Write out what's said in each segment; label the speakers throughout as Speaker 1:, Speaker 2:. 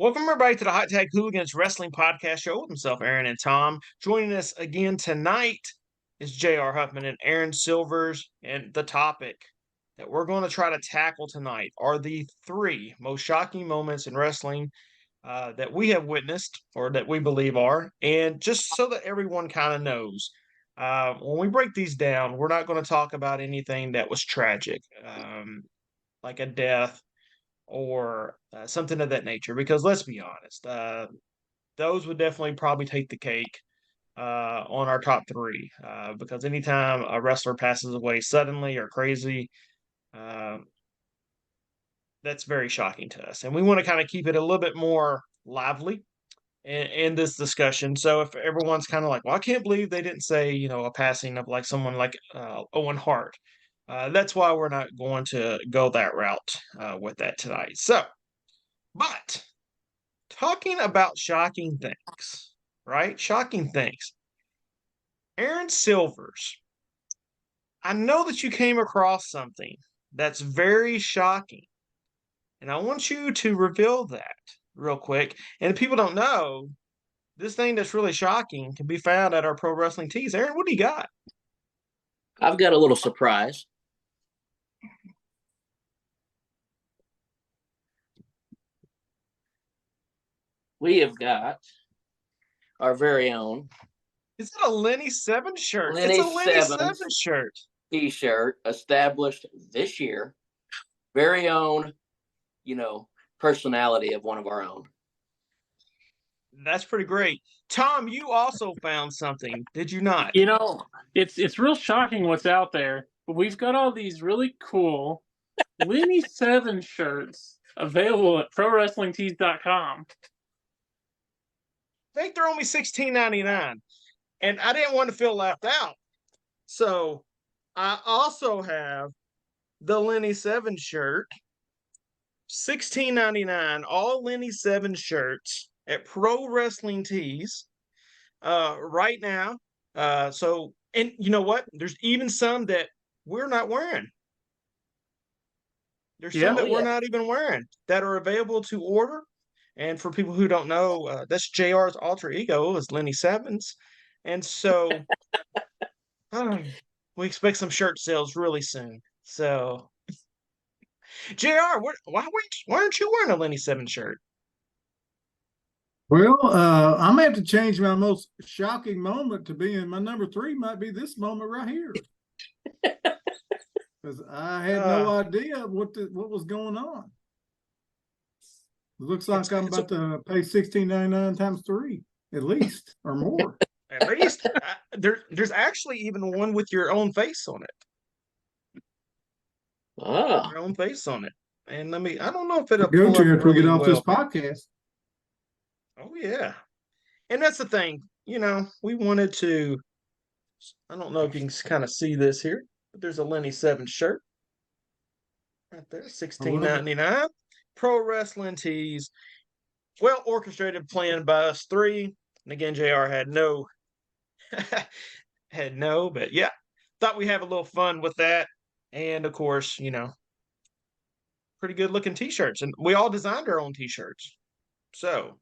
Speaker 1: Welcome everybody to the Hot Tag Hooligans Wrestling Podcast Show with myself, Aaron and Tom. Joining us again tonight is J.R. Huffman and Aaron Silvers, and the topic that we're going to try to tackle tonight are the three most shocking moments in wrestling that we have witnessed, or that we believe are, and just so that everyone kind of knows, when we break these down, we're not going to talk about anything that was tragic, like a death or something of that nature. Because let's be honest, those would definitely probably take the cake on our top three. Because anytime a wrestler passes away suddenly or crazy, uh, that's very shocking to us. And we want to kind of keep it a little bit more lively in this discussion. So if everyone's kind of like, well, I can't believe they didn't say, a passing of like someone like Owen Hart. That's why we're not going to go that route with that tonight. So, but talking about shocking things, right? Shocking things. Aaron Silvers, I know that you came across something that's very shocking, and I want you to reveal that real quick. And if people don't know, this thing that's really shocking can be found at our Pro Wrestling Tees. Aaron, what do you got?
Speaker 2: I've got a little surprise. We have got our very own
Speaker 1: Is it a Lenny Seven shirt?
Speaker 2: Lenny
Speaker 1: It's a Lenny
Speaker 2: Seven
Speaker 1: Seven shirt.
Speaker 2: T-shirt established this year. Very own, personality of one of our own.
Speaker 1: That's pretty great. Tom, you also found something, did you not?
Speaker 3: It's real shocking what's out there, but we've got all these really cool Lenny Seven shirts available at ProWrestlingTees.com.
Speaker 1: I think they're only $16.99, and I didn't want to feel left out. So I also have the Lenny Seven shirt, $16.99, all Lenny Seven shirts at Pro Wrestling Tees right now. And you know what? There's even some that we're not wearing. There's some that we're not even wearing that are available to order. And for people who don't know, that's JR's alter ego is Lenny Sevens. And so we expect some shirt sales really soon. So, JR, why aren't you wearing a Lenny Seven shirt?
Speaker 4: Well, I'm gonna have to change my most shocking moment to being my number three. Might be this moment right here, because I had no idea what was going on. It looks like I'm about to pay $16.99 times three, at least, or more.
Speaker 1: At least there's actually even one with your own face on it. Your own face on it. And I don't know if it'll
Speaker 4: go to after we get off
Speaker 1: this
Speaker 4: podcast.
Speaker 1: Oh yeah. And that's the thing, we wanted to, I don't know if you can kind of see this here, but there's a Lenny Seven shirt right there, $16.99. Pro Wrestling Tees, well orchestrated, planned by us three. And again, JR had no, but yeah, thought we'd have a little fun with that. And of course, pretty good looking t-shirts. And we all designed our own t-shirts. So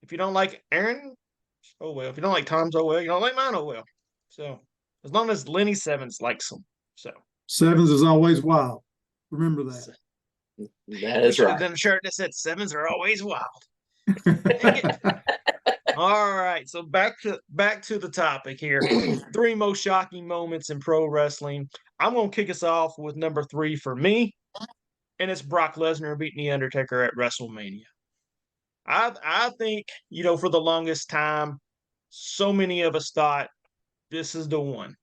Speaker 1: if you don't like Aaron, oh well. If you don't like Tom's, oh well. You don't like mine, oh well. So as long as Lenny Sevens likes them. So
Speaker 4: Sevens is always wild. Remember that.
Speaker 2: That is right.
Speaker 1: Then a shirt that said Sevens are always wild. All right. So back to the topic here. Three most shocking moments in pro wrestling. I'm gonna kick us off with number 3 for me. And it's Brock Lesnar beating The Undertaker at WrestleMania. I think, for the longest time, so many of us thought this is the one.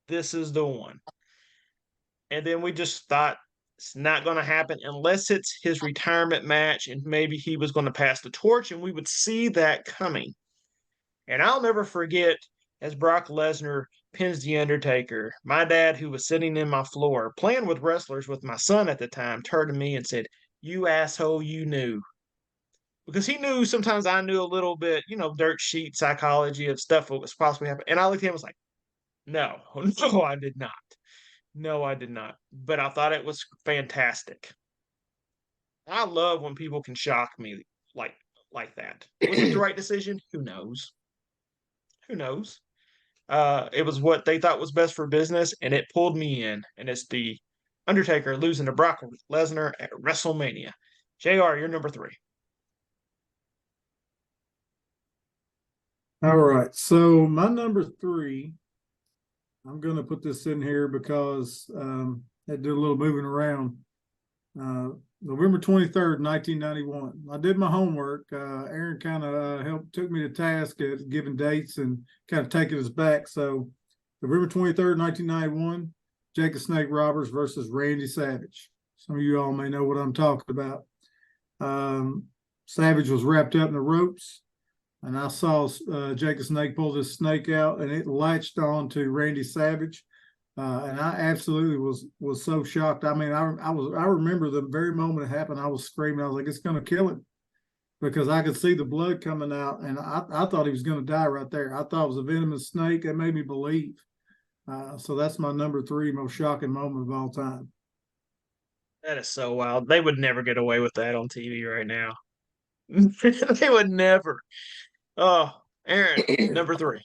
Speaker 1: This is the one. And then we just thought it's not going to happen unless it's his retirement match and maybe he was going to pass the torch and we would see that coming. And I'll never forget as Brock Lesnar pins The Undertaker, my dad, who was sitting in my floor playing with wrestlers with my son at the time, turned to me and said, "You asshole, you knew." Because he knew sometimes I knew a little bit, dirt sheet psychology of stuff that was possibly happening. And I looked at him and was like, no, no, I did not. No, I did not. But I thought it was fantastic. I love when people can shock me like like that. Was it the right decision? Who knows? Who knows? It was what they thought was best for business, and it pulled me in. And it's the Undertaker losing to Brock Lesnar at WrestleMania. JR, you're number 3.
Speaker 4: All right. So my number 3, I'm going to put this in here because I did a little moving around. November 23rd, 1991. I did my homework. Aaron kind of took me to task at giving dates and kind of taking us back. So November 23rd, 1991, Jake the Snake Roberts versus Randy Savage. Some of you all may know what I'm talking about. Savage was wrapped up in the ropes, and I saw Jake the Snake pull this snake out, and it latched on to Randy Savage. And I absolutely was so shocked. I mean, I remember the very moment it happened, I was screaming. I was like, it's going to kill him, because I could see the blood coming out, and I thought he was going to die right there. I thought it was a venomous snake. That made me believe. So that's my number 3 most shocking moment of all time.
Speaker 1: That is so wild. They would never get away with that on TV right now. They would never. Oh, Aaron, number 3.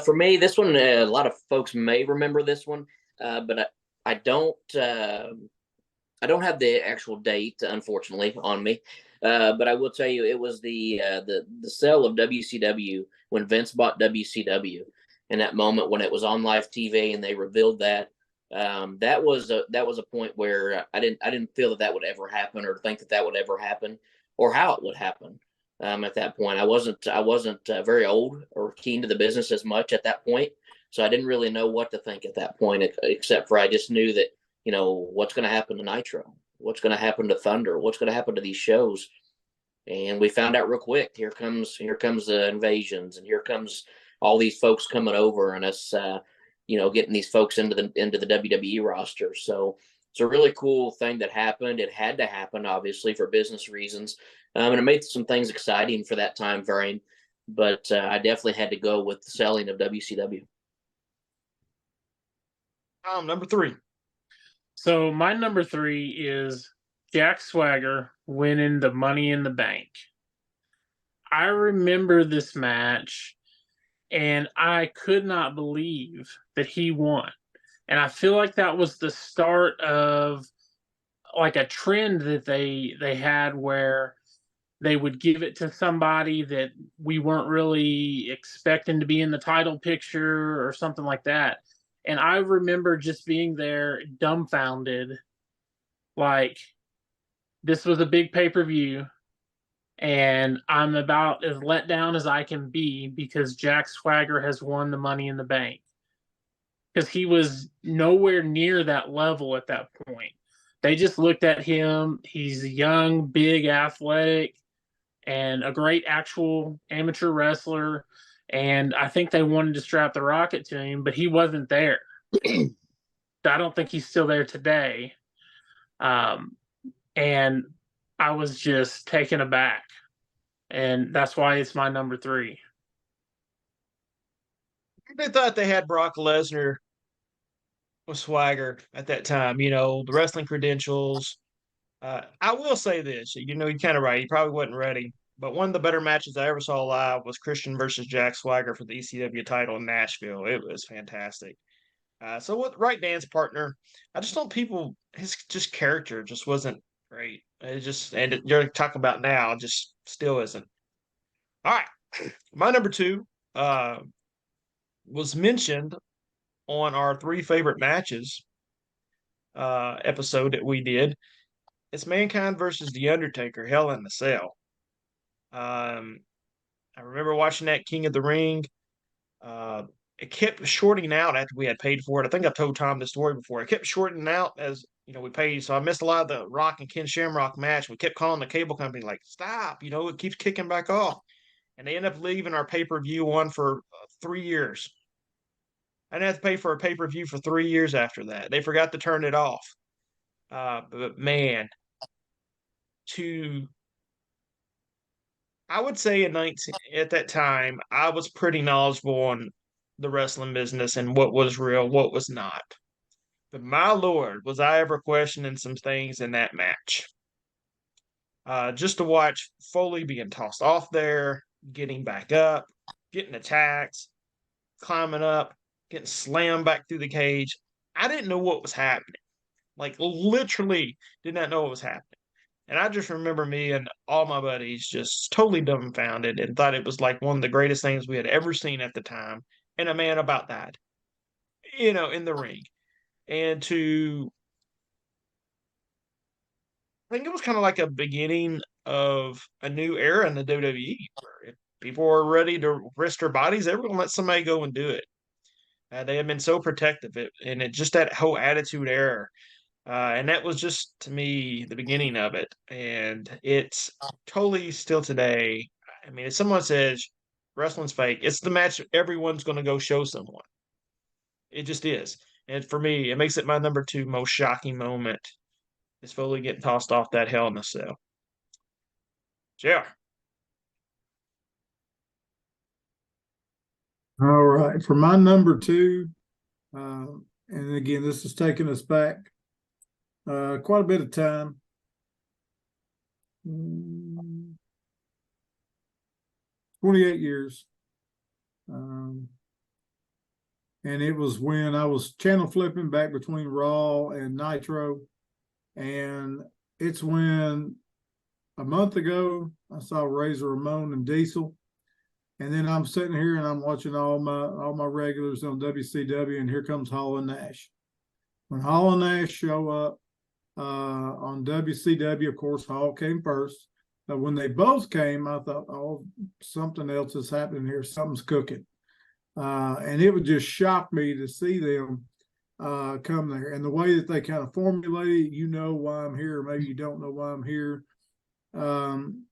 Speaker 2: For me, this one, a lot of folks may remember this one, but I don't have the actual date, unfortunately, on me. But I will tell you, it was the sale of WCW when Vince bought WCW, and that moment when it was on live TV and they revealed that. That was a point where I didn't feel that would ever happen, or think that would ever happen, or how it would happen. At that point, I wasn't very old or keen to the business as much at that point, so I didn't really know what to think at that point, except for I just knew that, what's going to happen to Nitro, what's going to happen to Thunder, what's going to happen to these shows, and we found out real quick. Here comes the invasions, and here comes all these folks coming over, and us, getting these folks into the WWE roster. So it's a really cool thing that happened. It had to happen, obviously, for business reasons. And it made some things exciting for that time frame, but I definitely had to go with the selling of WCW.
Speaker 1: Number 3.
Speaker 3: So my number 3 is Jack Swagger winning the Money in the Bank. I remember this match, and I could not believe that he won. And I feel like that was the start of like a trend that they had, where they would give it to somebody that we weren't really expecting to be in the title picture or something like that. And I remember just being there dumbfounded, like, this was a big pay-per-view, and I'm about as let down as I can be because Jack Swagger has won the Money in the Bank. Because he was nowhere near that level at that point. They just looked at him. He's young, big, athletic, and a great actual amateur wrestler. And I think they wanted to strap the rocket to him, but he wasn't there. I don't think he's still there today. And I was just taken aback. And that's why it's my number 3.
Speaker 1: They thought they had Brock Lesnar with Swagger at that time, the wrestling credentials. I will say this, you're kind of right. He probably wasn't ready. But one of the better matches I ever saw live was Christian versus Jack Swagger for the ECW title in Nashville. It was fantastic. So with right Dan's partner, I just don't his just character just wasn't great. You're talking about now, just still isn't. All right. My number 2 was mentioned on our 3 favorite matches episode that we did. It's Mankind versus The Undertaker, Hell in the Cell. I remember watching that King of the Ring. It kept shorting out after we had paid for it. I think I've told Tom this story before. It kept shorting out as we paid. So I missed a lot of the Rock and Ken Shamrock match. We kept calling the cable company like, stop, it keeps kicking back off. And they ended up leaving our pay-per-view on for 3 years. I didn't have to pay for a pay-per-view for 3 years after that. They forgot to turn it off. But man, I would say at that time, I was pretty knowledgeable on the wrestling business and what was real, what was not. But my Lord, was I ever questioning some things in that match. just to watch Foley being tossed off there, getting back up, getting attacks, climbing up, getting slammed back through the cage. I didn't know what was happening. Like, literally did not know what was happening. And I just remember me and all my buddies just totally dumbfounded and thought it was like one of the greatest things we had ever seen at the time. And a man about that, in the ring. And I think it was kind of like a beginning of a new era in the WWE. Where if people were ready to risk their bodies, they were going to let somebody go and do it. They had been so protective, and it just that whole attitude era. And that was just, to me, the beginning of it. And it's totally still today. I mean, if someone says wrestling's fake, it's the match everyone's going to go show someone. It just is. And for me, it makes it my number 2 most shocking moment is Foley getting tossed off that Hell in a Cell. Yeah.
Speaker 4: All right. For my number 2, and again, this is taking us back quite a bit of time. 28 years. And it was when I was channel flipping back between Raw and Nitro. And it's when a month ago I saw Razor Ramon and Diesel. And then I'm sitting here and I'm watching all my regulars on WCW, and here comes Hall and Nash. When Hall and Nash show up on WCW, of course, Hall came first. But when they both came, I thought, oh, something else is happening here. Something's cooking. And it would just shock me to see them come there. And the way that they kind of formulate, why I'm here, or maybe you don't know why I'm here. And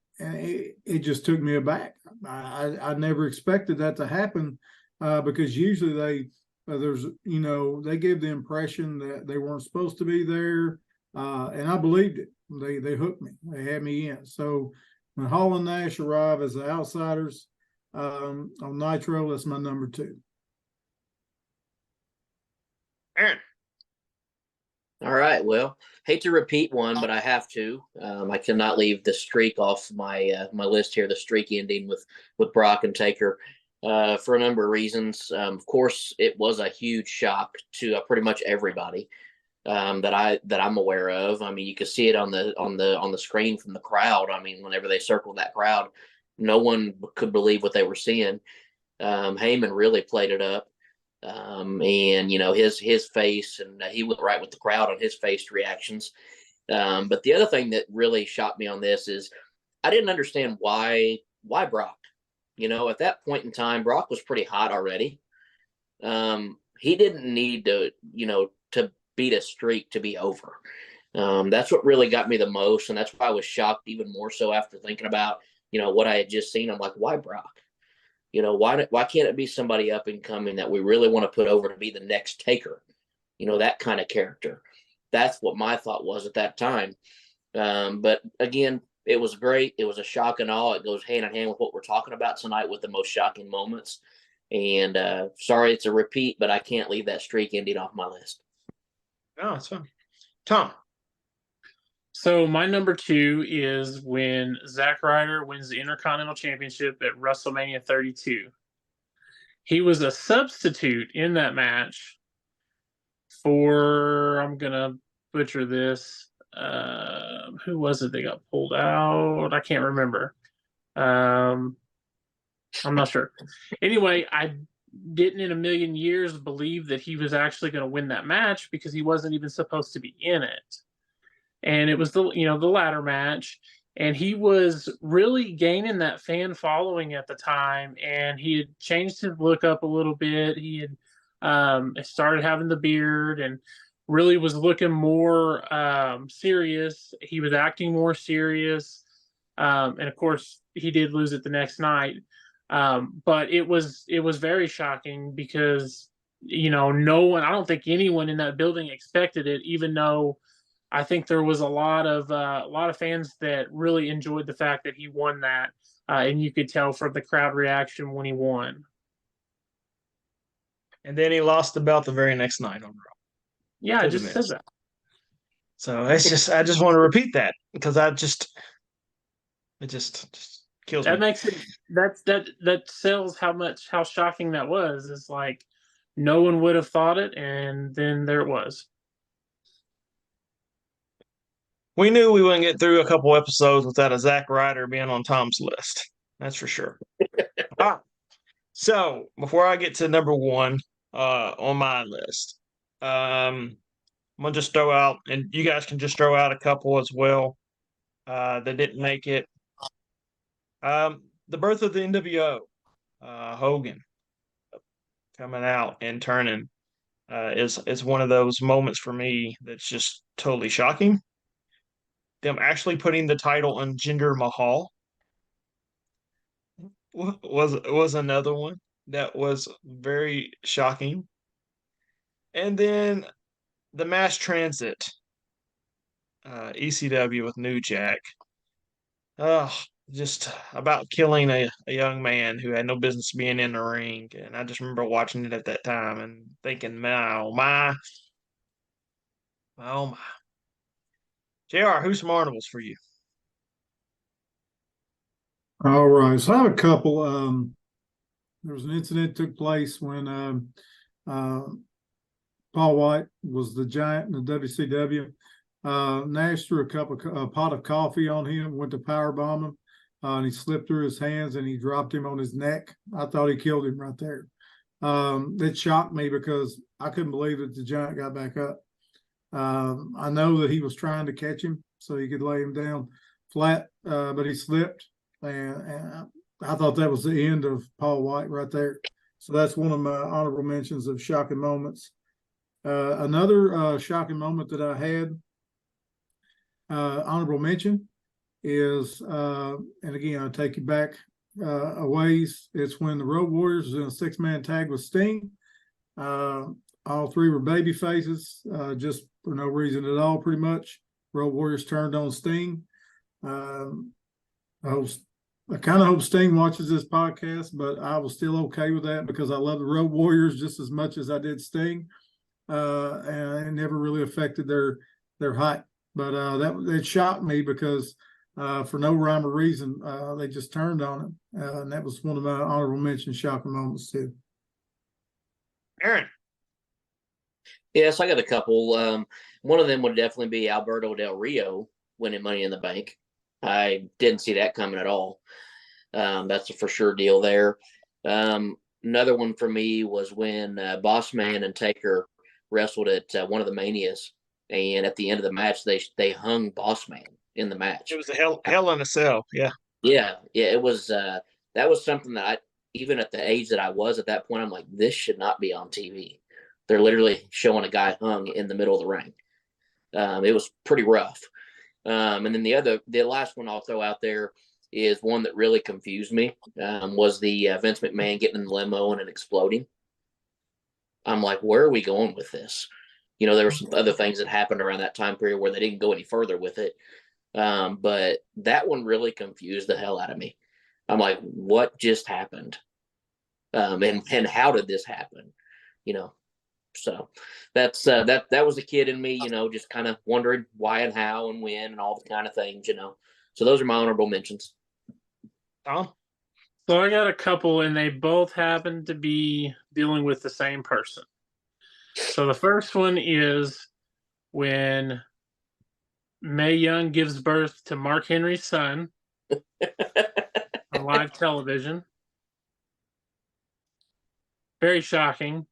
Speaker 4: it just took me aback. I never expected that to happen because usually they give the impression that they weren't supposed to be there. And I believed it. They hooked me. They had me in. So when Hall and Nash arrive as the outsiders on Nitro, that's my number 2.
Speaker 1: Aaron.
Speaker 2: All right. Well, hate to repeat one, but I have to. I cannot leave the streak off my my list here. The streak ending with Brock and Taker for a number of reasons. Of course, it was a huge shock to pretty much everybody that I'm aware of. I mean, you could see it on the screen from the crowd. I mean, whenever they circled that crowd, no one could believe what they were seeing. Heyman really played it up. And his face, and he went right with the crowd on his face reactions. But the other thing that really shocked me on this is I didn't understand why Brock. At that point in time, Brock was pretty hot already. He didn't need to beat a streak to be over. That's what really got me the most, and that's why I was shocked even more so after thinking about what I had just seen. I'm like, why Brock? Why can't it be somebody up and coming that we really want to put over to be the next Taker? That kind of character. That's what my thought was at that time. But again, it was great. It was a shock and awe. It goes hand in hand with what we're talking about tonight with the most shocking moments. And sorry, it's a repeat, but I can't leave that streak ending off my list.
Speaker 1: No, it's fine. Tom.
Speaker 3: So my number 2 is when Zack Ryder wins the Intercontinental Championship at WrestleMania 32. He was a substitute in that match for, I'm going to butcher this, who was it that got pulled out? I can't remember. I'm not sure. Anyway, I didn't in a million years believe that he was actually going to win that match because he wasn't even supposed to be in it. And it was the ladder match, and he was really gaining that fan following at the time, and he had changed his look up a little bit. He had started having the beard and really was looking more serious. He was acting more serious. And of course he did lose it the next night. But it was very shocking because, no one, I don't think anyone in that building expected it, even though I think there was a lot of fans that really enjoyed the fact that he won that. And you could tell from the crowd reaction when he won.
Speaker 1: And then he lost the belt the very next night on Raw.
Speaker 3: Yeah, I just said that.
Speaker 1: So I just want to repeat that because It just kills
Speaker 3: That
Speaker 1: me.
Speaker 3: makes it that sells how shocking that was. It's like no one would have thought it, and then there it was.
Speaker 1: We knew we wouldn't get through a couple episodes without a Zack Ryder being on Tom's list. That's for sure. Ah, so before I get to number one on my list, I'm gonna just throw out, and you guys can just throw out a couple as well that didn't make it. The birth of the NWO, Hogan coming out and turning is one of those moments for me that's just totally shocking. Them actually putting the title on Jinder Mahal was another one that was very shocking. And then the mass transit, ECW with New Jack. Oh, just about killing a young man who had no business being in the ring. And I just remember watching it at that time and thinking, oh my. JR, who's some honorables for you?
Speaker 4: All right, so I have a couple. There was an incident took place when Paul White was the giant in the WCW. Nash threw a pot of coffee on him, went to powerbomb him, and he slipped through his hands and he dropped him on his neck. I thought he killed him right there. It shocked me because I couldn't believe that the giant got back up. I know that he was trying to catch him so he could lay him down flat, but he slipped, and I thought that was the end of Paul White right there. So that's one of my honorable mentions of shocking moments. Another shocking moment that I had, honorable mention, is, and again, I'll take you back a ways. It's when the Road Warriors was in a 6-man tag with Sting. All three were baby faces, just for no reason at all, pretty much. Road Warriors turned on Sting. I kind of hope Sting watches this podcast, but I was still okay with that because I love the Road Warriors just as much as I did Sting. And it never really affected their height. But that shocked me because for no rhyme or reason, they just turned on him. And that was one of my honorable mention shocking moments too.
Speaker 1: Aaron.
Speaker 2: Yes, I got a couple. One of them would definitely be Alberto Del Rio winning Money in the Bank. I didn't see that coming at all. That's a for sure deal there. Another one for me was when Boss Man and Taker wrestled at one of the Manias, and at the end of the match, they hung Boss Man in the match.
Speaker 1: It was a hell in a cell. Yeah.
Speaker 2: Yeah. It was. That was something that even at the age that I was at that point, I'm like, this should not be on TV. They're literally showing a guy hung in the middle of the ring. It was pretty rough. And then the last one I'll throw out there is one that really confused me. Was the Vince McMahon getting in the limo and it exploding. I'm like, where are we going with this? There were some other things that happened around that time period where they didn't go any further with it. But that one really confused the hell out of me. I'm like, what just happened? And how did this happen? So that's that was the kid in me, just kind of wondering why and how and when and all the kind of things, So those are my honorable mentions.
Speaker 1: Tom?
Speaker 3: So I got a couple, and they both happen to be dealing with the same person. So the first one is when Mae Young gives birth to Mark Henry's son on live television. Very shocking.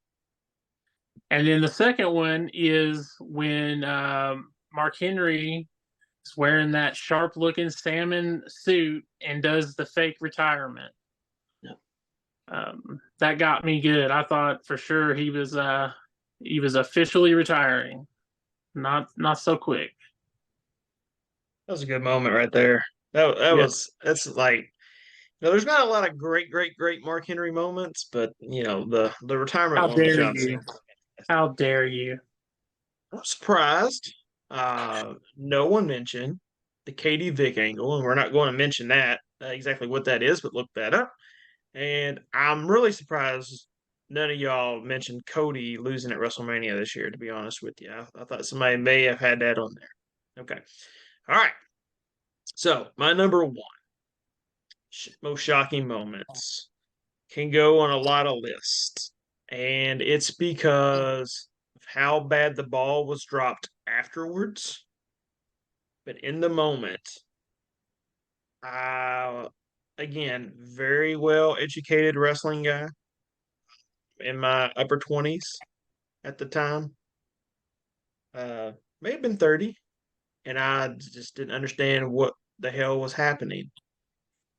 Speaker 3: And then the second one is when Mark Henry is wearing that sharp-looking salmon suit and does the fake retirement. That got me good. I thought for sure he was officially retiring. Not so quick.
Speaker 1: That was a good moment right there. That's like, there's not a lot of great Mark Henry moments, but the retirement
Speaker 3: How
Speaker 1: one was
Speaker 3: dare
Speaker 1: Johnson.
Speaker 3: you? How dare you?
Speaker 1: I'm surprised. No one mentioned the Katie Vick angle, and we're not going to mention that exactly what that is, but look that up. And I'm really surprised none of y'all mentioned Cody losing at WrestleMania this year, to be honest with you. I thought somebody may have had that on there. Okay. All right. So, my number one. most shocking moments can go on a lot of lists. And it's because of how bad the ball was dropped afterwards. But in the moment, again, very well educated wrestling guy in my upper 20s at the time. May have been 30, and I just didn't understand what the hell was happening.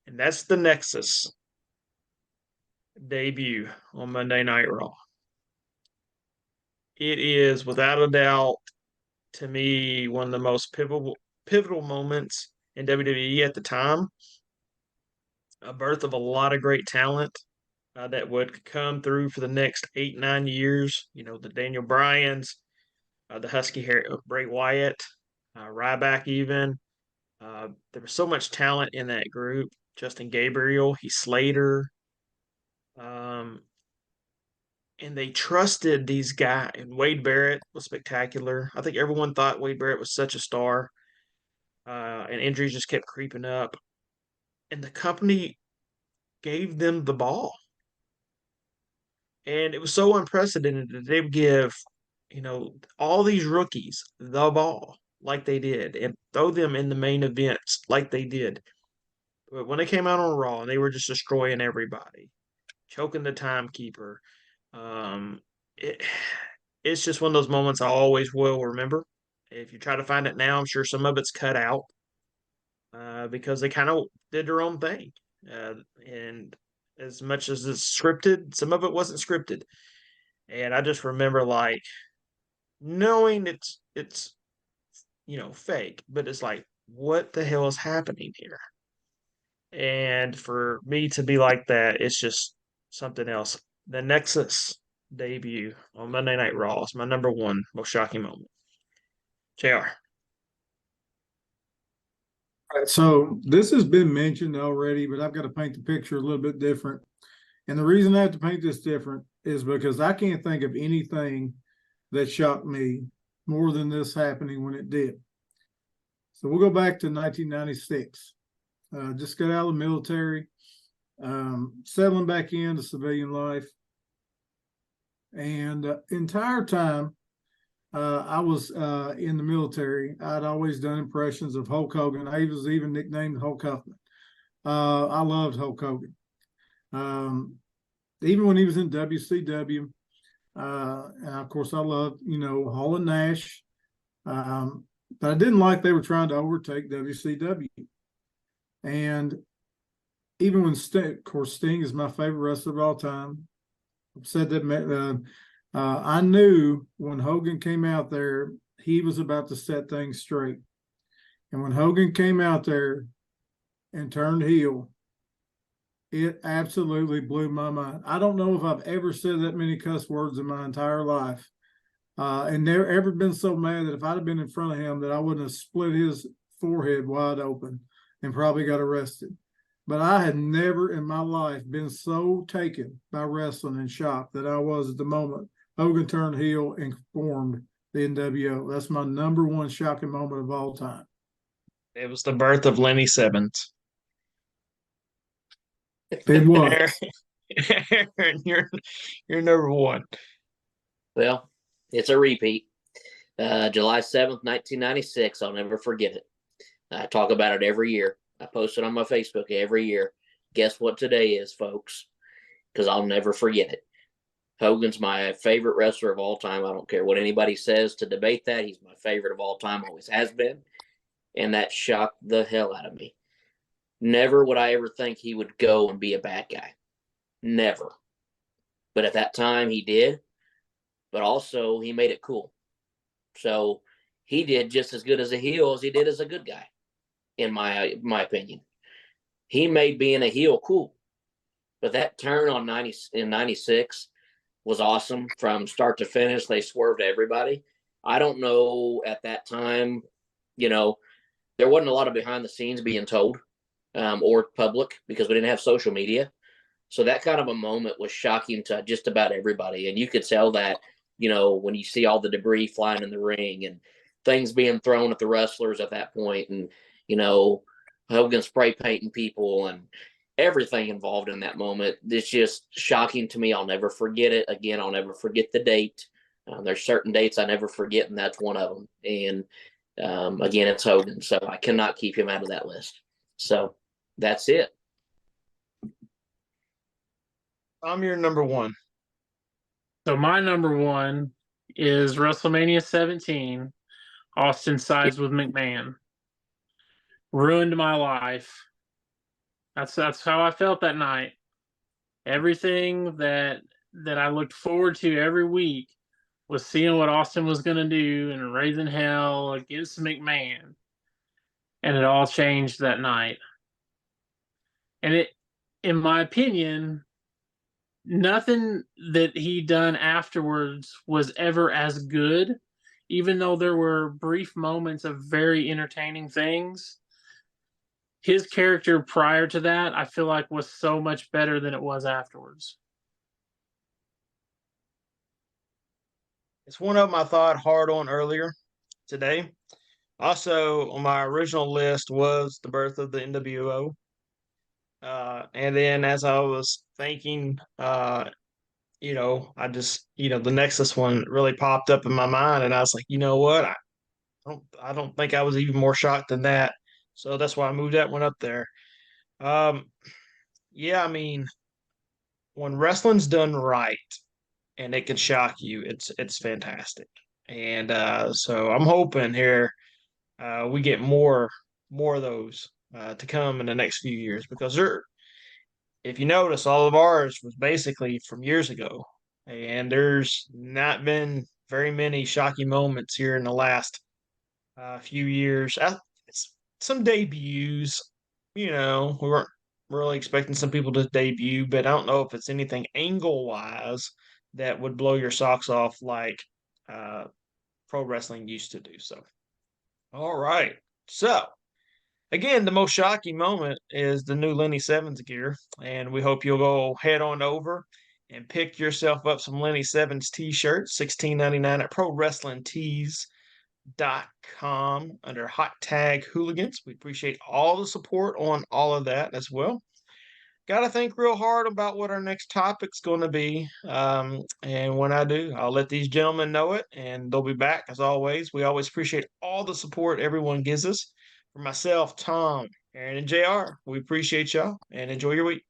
Speaker 1: And that's the Nexus debut on Monday Night Raw. It is without a doubt, to me, one of the most pivotal moments in WWE at the time. A birth of a lot of great talent that would come through for the next 8-9 years. You know, the Daniel Bryans, the Husky hair Bray Wyatt, Ryback even. There was so much talent in that group. Justin Gabriel, Heath Slater. And they trusted these guys. And Wade Barrett was spectacular. I think everyone thought Wade Barrett was such a star. And injuries just kept creeping up. And the company gave them the ball. And it was so unprecedented that they would give, all these rookies the ball like they did and throw them in the main events like they did. But when they came out on Raw, they were just destroying everybody, choking the timekeeper. Um, it, it's just one of those moments I always will remember. If you try to find it now, I'm sure some of it's cut out because they kind of did their own thing. And as much as it's scripted, some of it wasn't scripted. And I just remember like knowing it's fake, but it's like, what the hell is happening here? And for me to be like that, it's just something else. The Nexus debut on Monday Night Raw is my number one most shocking moment. JR.
Speaker 4: So this has been mentioned already, but I've got to paint the picture a little bit different. And the reason I have to paint this different is because I can't think of anything that shocked me more than this happening when it did. So we'll go back to 1996. Just got out of the military, settling back into civilian life. And entire time I was in the military, I'd always done impressions of Hulk Hogan. I was even nicknamed Hulk Huffman. I loved Hulk Hogan. Even when he was in WCW, and of course I loved, Hall and Nash. But I didn't like they were trying to overtake WCW. And even when of course, Sting is my favorite wrestler of all time. I've said that I knew when Hogan came out there, he was about to set things straight. And when Hogan came out there and turned heel, it absolutely blew my mind. I don't know if I've ever said that many cuss words in my entire life. And never ever been so mad that if I'd have been in front of him that I wouldn't have split his forehead wide open and probably got arrested. But I had never in my life been so taken by wrestling and shocked that I was at the moment Hogan turned heel and formed the NWO. That's my number one shocking moment of all time.
Speaker 1: It was the birth of Lenny Simmons.
Speaker 4: It was.
Speaker 1: Aaron, you're number one.
Speaker 2: Well, it's a repeat. July 7th, 1996. I'll never forget it. I talk about it every year. I post it on my Facebook every year. Guess what today is, folks? Because I'll never forget it. Hogan's my favorite wrestler of all time. I don't care what anybody says to debate that. He's my favorite of all time, always has been. And that shocked the hell out of me. Never would I ever think he would go and be a bad guy. Never. But at that time, he did. But also, he made it cool. So he did just as good as a heel as he did as a good guy, in my opinion. He made being a heel cool. But that turn in 96 was awesome from start to finish. They swerved everybody. I don't know at that time, there wasn't a lot of behind the scenes being told or public because we didn't have social media. So that kind of a moment was shocking to just about everybody. And you could tell that, when you see all the debris flying in the ring and things being thrown at the wrestlers at that point and, Hogan spray painting people and, everything involved in that moment. It's just shocking to me. I'll never forget it. Again, I'll never forget the date. There's certain dates I never forget, and that's one of them. And again, it's Hogan, so I cannot keep him out of that list. So that's it.
Speaker 1: I'm your number one.
Speaker 3: So my number one is WrestleMania 17. Austin sides with McMahon. Ruined my life. That's how I felt that night. Everything that I looked forward to every week was seeing what Austin was going to do and raising hell against McMahon. And it all changed that night. And it, in my opinion, nothing that he done afterwards was ever as good, even though there were brief moments of very entertaining things. His character prior to that, I feel like, was so much better than it was afterwards.
Speaker 1: It's one of them I thought hard on earlier today. Also, on my original list was the birth of the NWO. And then as I was thinking, I just, the Nexus one really popped up in my mind, and I was like, you know what? I don't think I was even more shocked than that. So that's why I moved that one up there. Yeah, I mean, when wrestling's done right and it can shock you, it's fantastic. And so I'm hoping here we get more of those to come in the next few years, because if you notice, all of ours was basically from years ago, and there's not been very many shocking moments here in the last few years. Some debuts, we weren't really expecting some people to debut, but I don't know if it's anything angle wise that would blow your socks off like pro wrestling used to do. So, all right. So, again, the most shocking moment is the new Lenny Sevens gear, and we hope you'll go head on over and pick yourself up some Lenny Sevens t-shirts, $16.99 at ProWrestlingTees.com under hot tag hooligans. We appreciate all the support on all of that as well. Got to think real hard about what our next topic's going to be. And when I do, I'll let these gentlemen know it, and they'll be back as always. We always appreciate all the support everyone gives us. For myself, Tom, Aaron, and JR, we appreciate y'all, and enjoy your week.